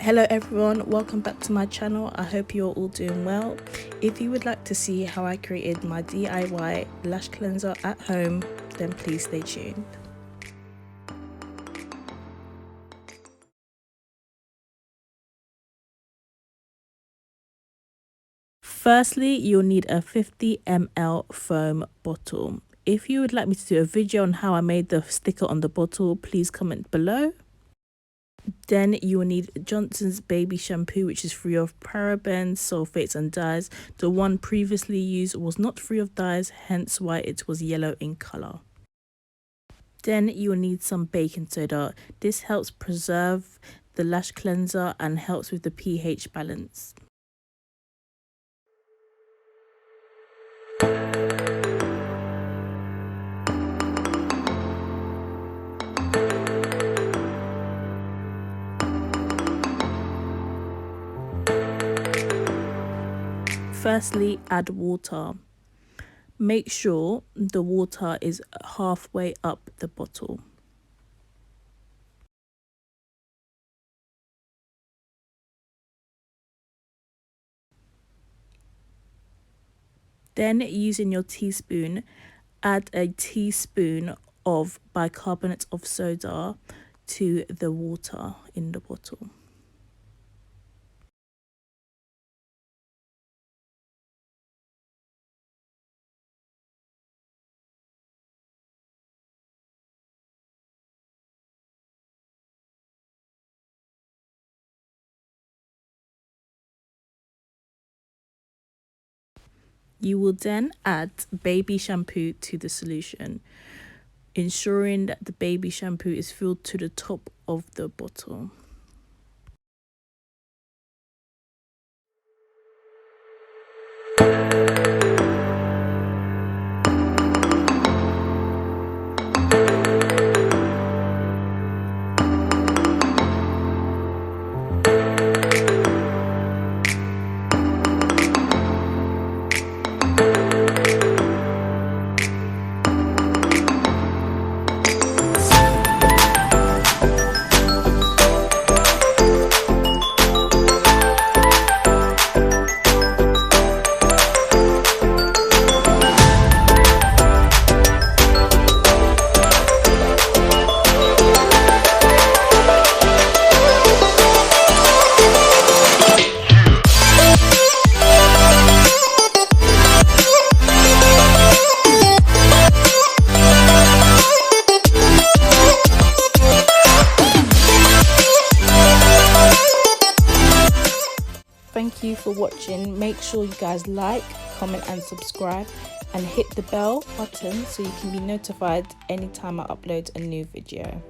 Hello everyone, welcome back to my channel. I hope you're all doing well. If you would like to see how I created my DIY lash cleanser at home, then please stay tuned. Firstly, you'll need a 50 ml foam bottle. If you would like me to do a video on how I made the sticker on the bottle, please comment below. Then you will need Johnson's baby shampoo, which is free of parabens, sulfates and dyes. The one previously used was not free of dyes, hence why it was yellow in color. Then you will need some baking soda. This helps preserve the lash cleanser and helps with the pH balance. Firstly, add water. Make sure the water is halfway up the bottle. Then, using your teaspoon, add a teaspoon of bicarbonate of soda to the water in the bottle. You will then add baby shampoo to the solution, ensuring that the baby shampoo is filled to the top of the bottle. Thank you for watching. Make sure you guys like, comment and subscribe and hit the bell button so you can be notified anytime I upload a new video.